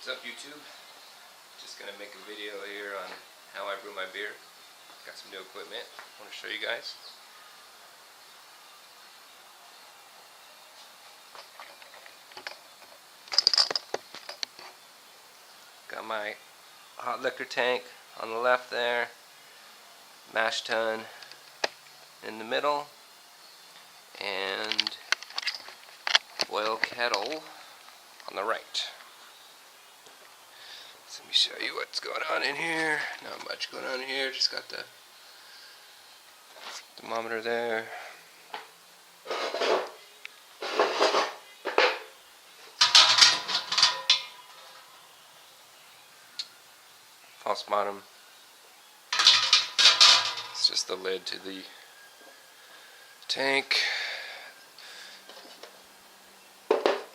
What's up, YouTube? Just gonna make a video here on how I brew my beer. Got some new equipment I want to show you guys. Got my hot liquor tank on the left there, mash tun in the middle, and boil kettle on the right. So let me show you what's going on in here. Not much going on in here, just got the thermometer there. False bottom. It's just the lid to the tank.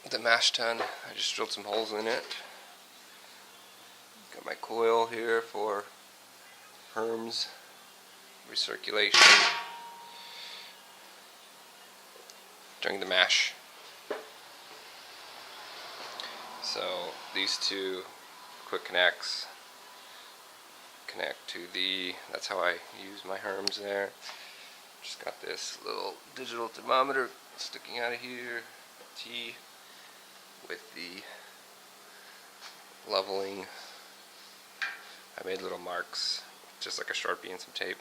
The mash tun, I just drilled some holes in it. Got my coil here for herms recirculation during the mash. So these two quick connects connect to the, that's how I use my herms there. Just got this little digital thermometer sticking out of here, T, with the leveling. I made little marks, just like a Sharpie and some tape.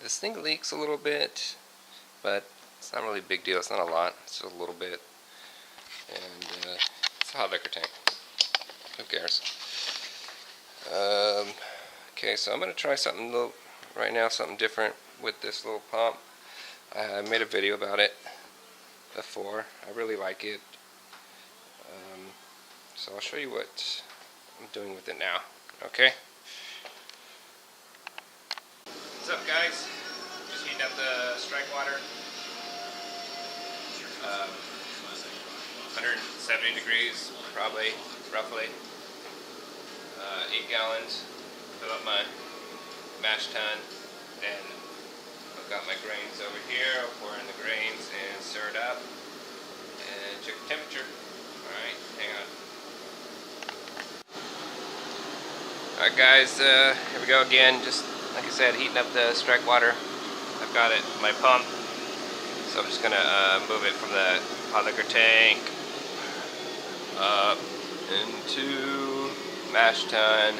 This thing leaks a little bit, but it's not really a big deal. It's not a lot, it's just a little bit. And it's a hot liquor tank. Who cares? Okay, so I'm going to try something little, right now, something different with this little pump. I made a video about it before. I really like it. So I'll show you what I'm doing with it now. Okay? What's up, guys? Just heating up the strike water. 170 degrees, probably, roughly. 8 gallons. Fill up my mash tun. Then I've got my grains over here. I'll pour in the grains and stir it up. And check the temperature. Alright, hang on. Alright guys, here we go again. Just like I said, heating up the strike water. I've got it, my pump. So I'm just going to move it from the hot liquor tank up into mash tun.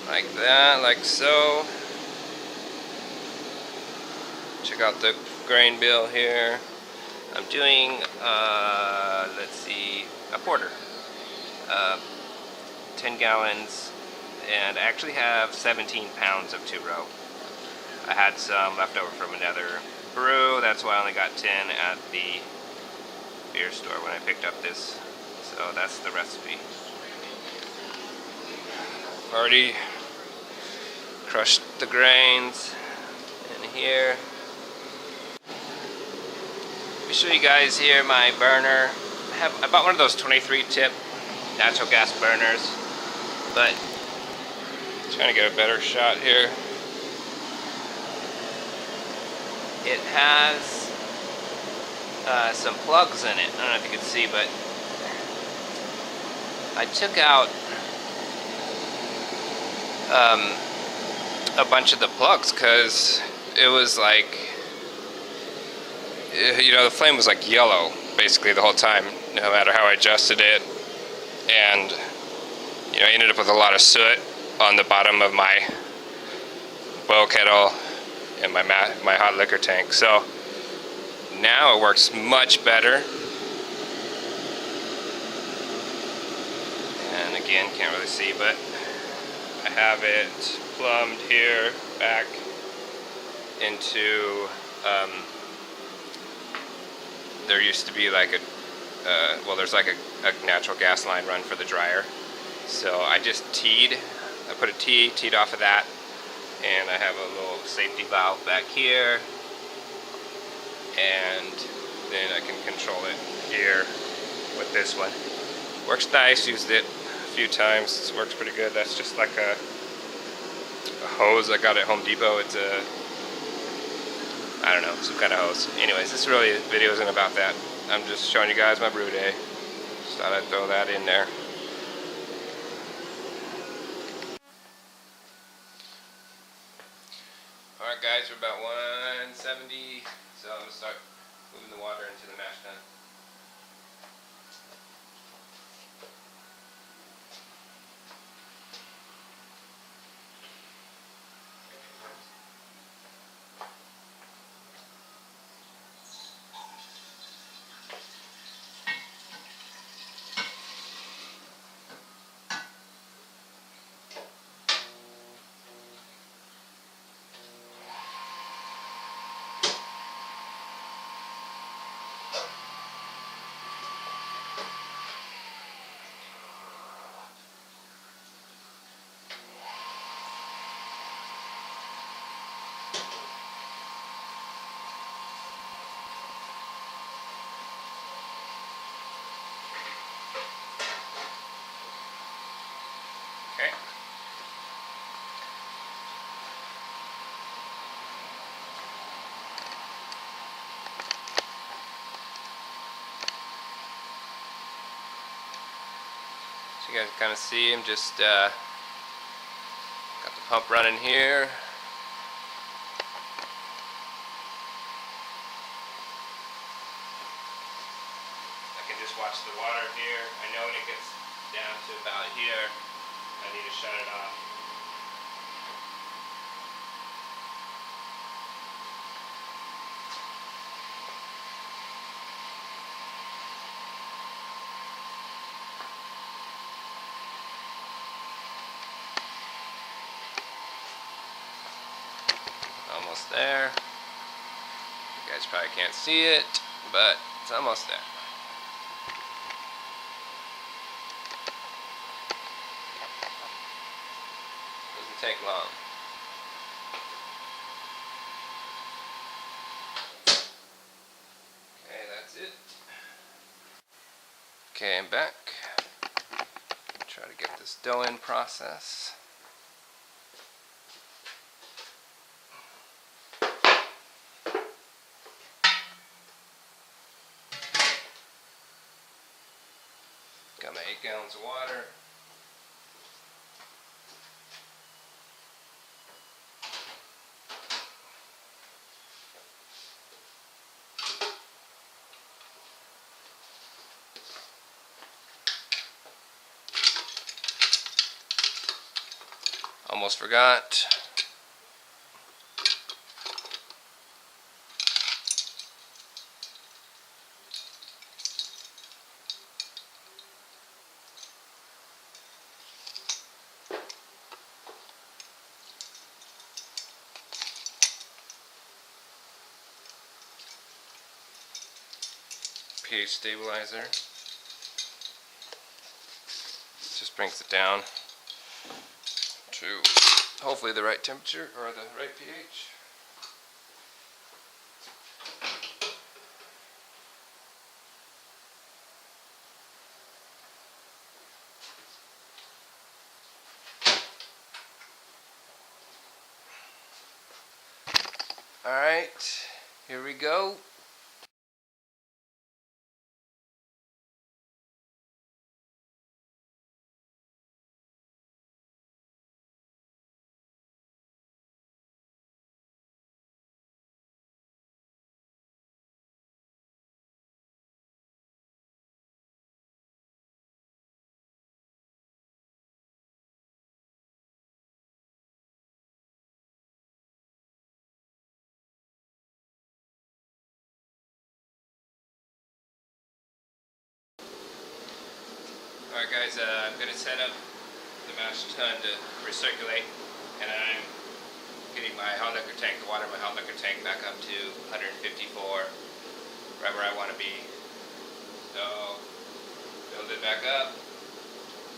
Like that, like so. Check out the grain bill here. I'm doing, let's see, a porter. 10 gallons, and I actually have 17 pounds of 2-row. I had some left over from another brew, that's why I only got 10 at the beer store when I picked up this. So that's the recipe. Already crushed the grains in here. Let me show you guys here my burner. I bought one of those 23 tip natural gas burners, but trying to get a better shot here. It has some plugs in it. I don't know if you can see, but I took out a bunch of the plugs because it was like, you know, the flame was like yellow basically the whole time, no matter how I adjusted it. And you know, I ended up with a lot of soot on the bottom of my boil kettle and my hot liquor tank. So now it works much better. And again, can't really see, but I have it plumbed here back into, there used to be like a, well, there's like a natural gas line run for the dryer. So I just teed, I put a teed off of that, and I have a little safety valve back here, and then I can control it here with this one. Works nice, used it a few times, it works pretty good. That's just like a hose I got at Home Depot. It's a, I don't know, some kind of hose. Anyways, this really video isn't about that. I'm just showing you guys my brew day. Just thought I'd throw that in there. Alright guys, we're about 170, so I'm going to start moving the water into the mash tun. Okay. So you guys can kind of see him just got the pump running here. I can just watch the water here. I know when it gets down to about here, I need to shut it off. Almost there. You guys probably can't see it, but it's almost there. Doesn't take long. Okay, that's it. Okay, I'm back. Try to get this dough in process. Got my 8 gallons of water. Almost forgot. pH stabilizer. Just brings it down to hopefully the right temperature or the right pH. Alright, here we go. Alright guys, I'm going to set up the mash tun to recirculate, and I'm getting my hot liquor tank, the water in my hot liquor tank back up to 154, right where I want to be. So, build it back up,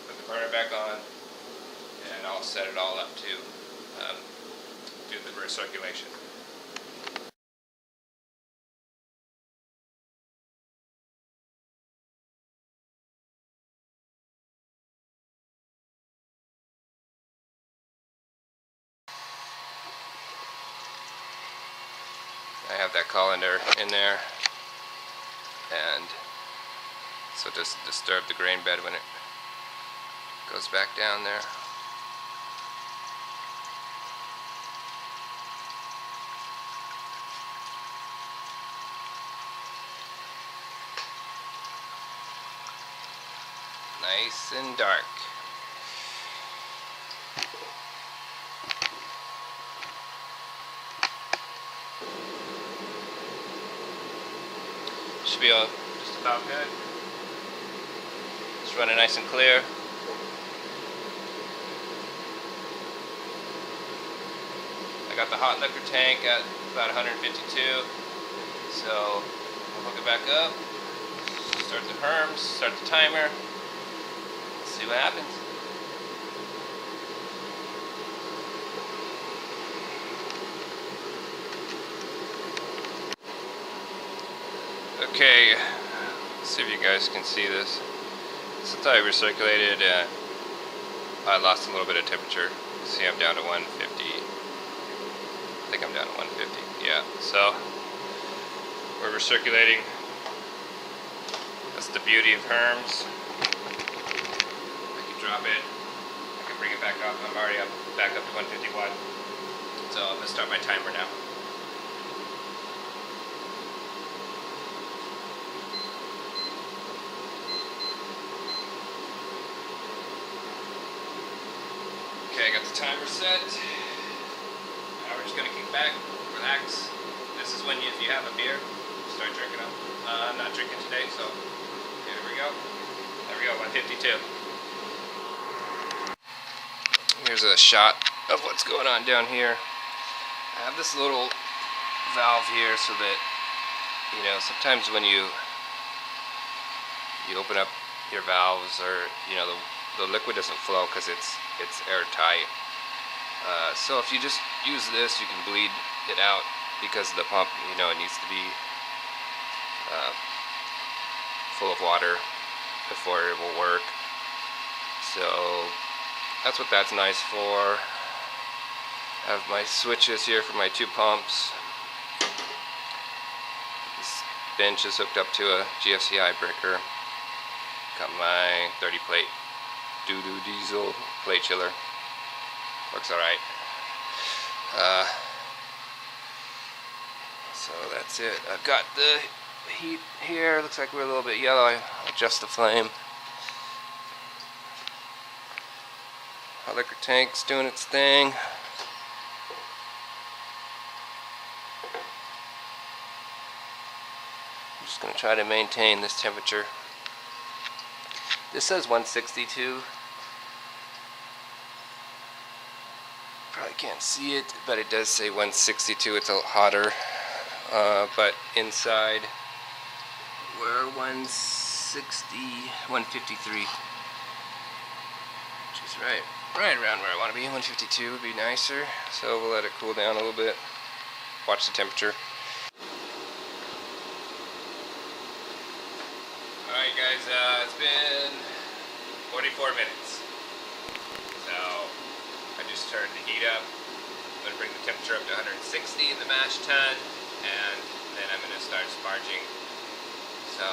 put the burner back on, and I'll set it all up to do the recirculation. I have that colander in there. and so it doesn't disturb the grain bed when it goes back down there. Nice and dark. Should be all just about good. It's running nice and clear. I got the hot liquor tank at about 152, so we'll hook it back up, start the herms, start the timer, see what happens. Okay, let's see if you guys can see this. Since I recirculated, I lost a little bit of temperature. See, I'm down to 150. I think I'm down to 150. Yeah, so we're recirculating. That's the beauty of herms. I can drop it. I can bring it back up. I'm already back up to 151. So I'm gonna start my timer now. Okay, I got the timer set. Now we're just gonna kick back, relax. This is when if you have a beer, start drinking them. I'm not drinking today, so here we go. There we go, 152. Here's a shot of what's going on down here. I have this little valve here so that, you know, sometimes when you open up your valves, or you know, the liquid doesn't flow because it's airtight. So if you just use this, you can bleed it out, because the pump, you know, it needs to be full of water before it will work. So that's what that's nice for. I have my switches here for my two pumps. This bench is hooked up to a GFCI breaker. Got my 30 plate doo-doo diesel plate chiller. Works alright. So that's it. I've got the heat here. Looks like we're a little bit yellow. I adjust the flame. Hot liquor tank's doing its thing. I'm just going to try to maintain this temperature. This says 162. Probably can't see it, but it does say 162. It's a little hotter. But inside we're 160, 153. Which is right around where I want to be. 152 would be nicer. So we'll let it cool down a little bit. Watch the temperature. Alright guys, it's been 44 minutes. So I just turned the heat up. I'm going to bring the temperature up to 160 in the mash tun, and then I'm going to start sparging. So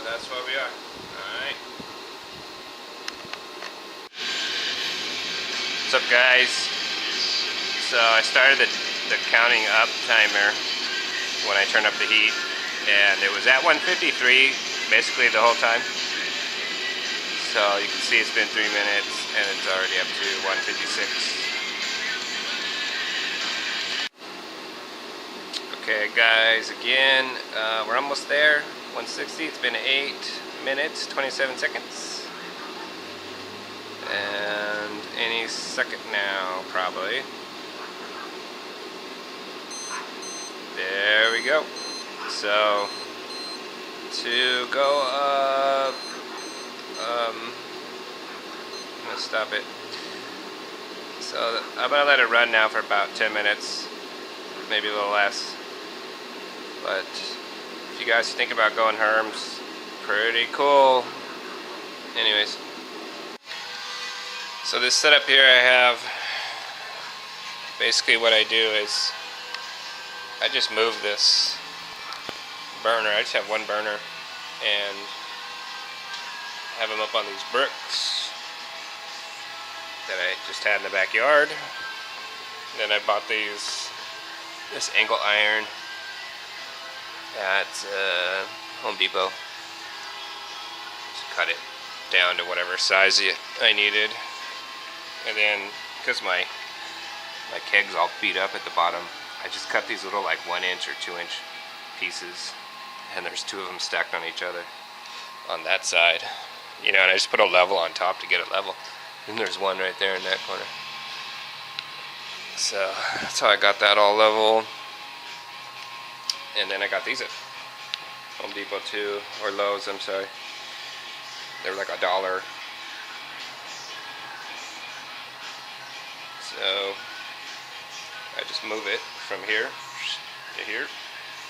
that's where we are. Alright. What's up guys? So I started the counting up timer when I turned up the heat, and it was at 153 basically the whole time. So you can see it's been 3 minutes and it's already up to 156. Okay guys, again, we're almost there. 160, it's been 8 minutes, 27 seconds. And any second now, probably. There we go. So, to go up, I'm going to stop it. So, I'm going to let it run now for about 10 minutes, maybe a little less. But, if you guys think about going herms, pretty cool. Anyways. So this setup here I have, basically what I do is I just move this burner. I just have one burner and have them up on these bricks that I just had in the backyard. Then I bought this angle iron at Home Depot. Just cut it down to whatever size I needed. And then, because my keg's all beat up at the bottom, I just cut these little like 1 inch or 2 inch pieces, and there's 2 of them stacked on each other on that side, you know, and I just put a level on top to get it level. And there's one right there in that corner. So that's how I got that all level. And then I got these at Home Depot too, or Lowe's, I'm sorry. They were like $1. So I just move it from here to here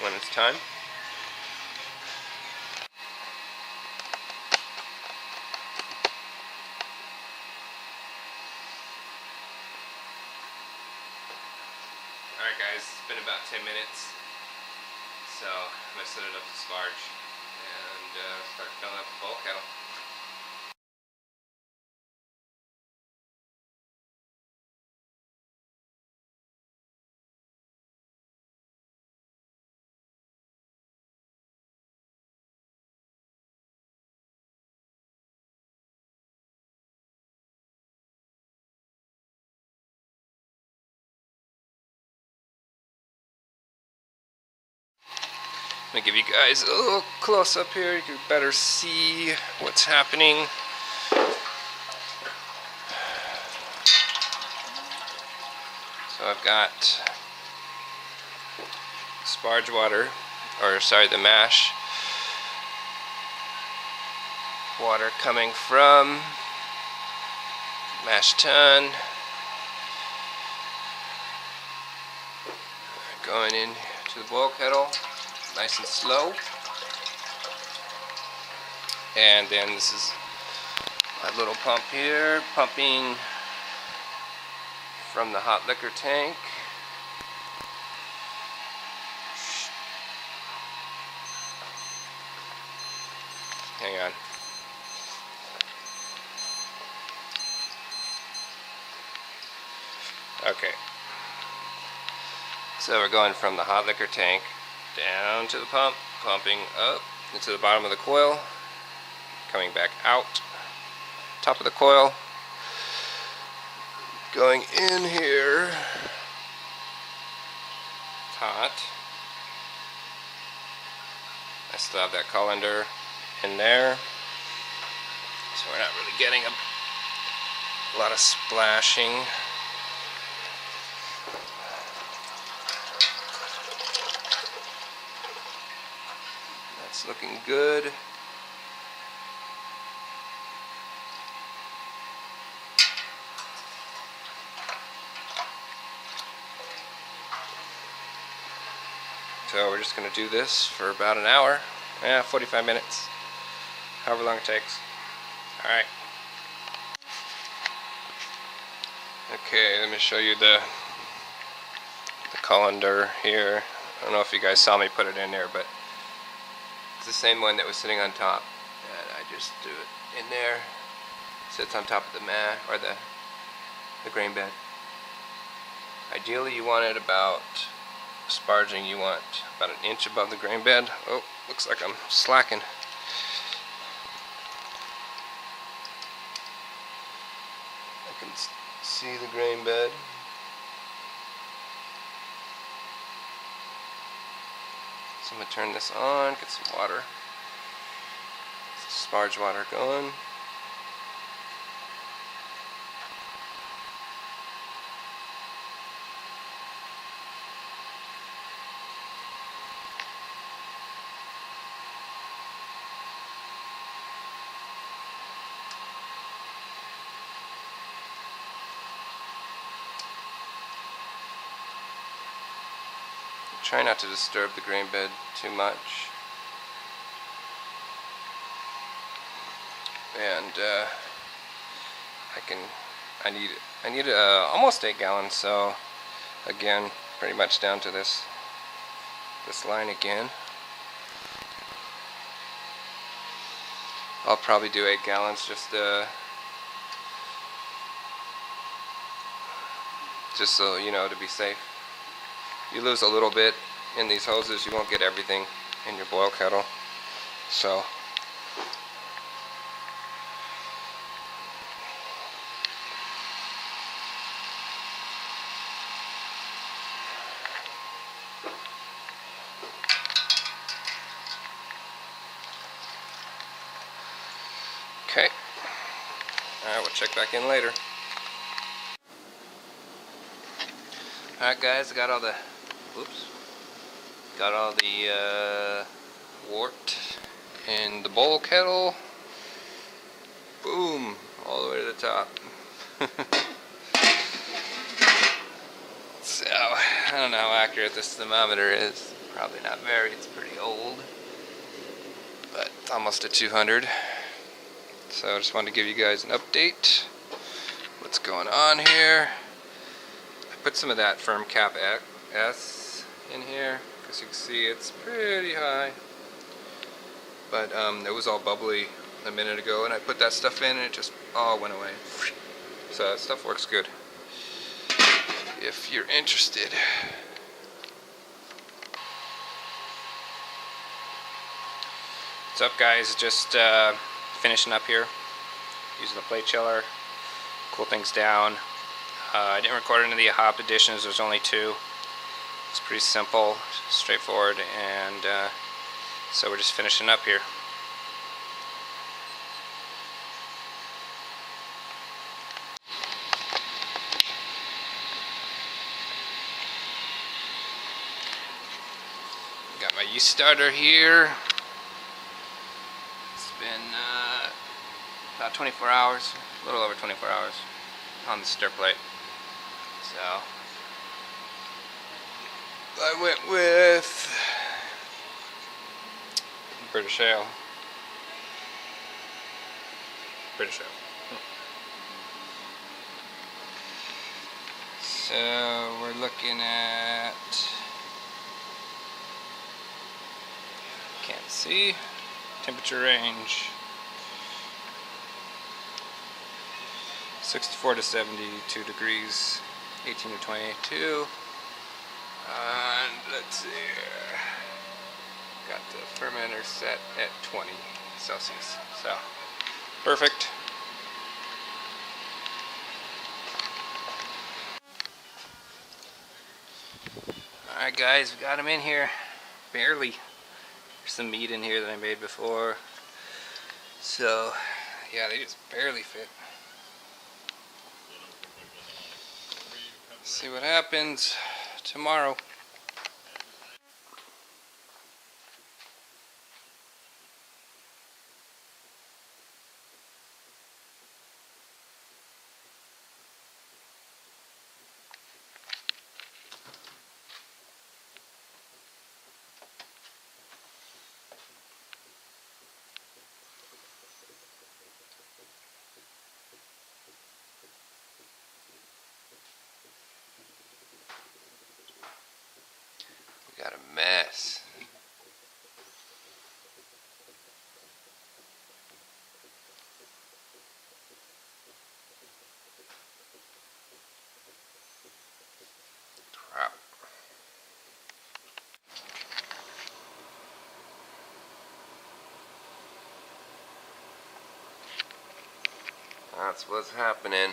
when it's time. Alright guys, it's been about 10 minutes. So I'm going to set it up to sparge and start filling up the bowl kettle. I'm going to give you guys a little close up here. You can better see what's happening. So I've got sparge water, or sorry, the mash water coming from mash tun, going into the boil kettle nice and slow. And then this is my little pump here, pumping from the hot liquor tank. Hang on. Okay. So we're going from the hot liquor tank down to the pump, pumping up into the bottom of the coil, coming back out, top of the coil, going in here. It's hot. I still have that colander in there, so we're not really getting a lot of splashing. That's looking good. So we're just going to do this for about an hour, 45 minutes, however long it takes. Alright. Okay, let me show you the colander here. I don't know if you guys saw me put it in there, but it's the same one that was sitting on top. And I just do it in there. It sits on top of the mat, or the grain bed. Ideally you want it about, sparging, you want about 1 inch above the grain bed. Oh, looks like I'm slacking. I can see the grain bed. So I'm going to turn this on, get some water. Sparge water going. Try not to disturb the grain bed too much. And I need almost 8 gallons, so again, pretty much down to this line again. I'll probably do 8 gallons just so you know, to be safe. You lose a little bit in these hoses, you won't get everything in your boil kettle. So okay. Alright, we'll check back in later. Alright guys, got all the wort in the bowl kettle. Boom, all the way to the top. So, I don't know how accurate this thermometer is. Probably not very, it's pretty old. But it's almost at 200. So I just wanted to give you guys an update. What's going on here. I put some of that firm cap S in here, because you can see it's pretty high. But it was all bubbly a minute ago, and I put that stuff in and it just all went away. So that stuff works good if you're interested. What's up guys, just finishing up here using the plate chiller, cool things down. I didn't record any of the hop additions, there's only 2. It's pretty simple, straightforward, and so we're just finishing up here. Got my yeast starter here. It's been about 24 hours, a little over 24 hours on the stir plate. So I went with British Ale. So we're looking at, can't see, temperature range 64 to 72 degrees, 18 to 22. And let's see here. Got the fermenter set at 20 Celsius. So, perfect. Alright guys, we got them in here. Barely. There's some meat in here that I made before. So, yeah, they just barely fit. See what happens tomorrow. We got a mess. Crap. That's what's happening.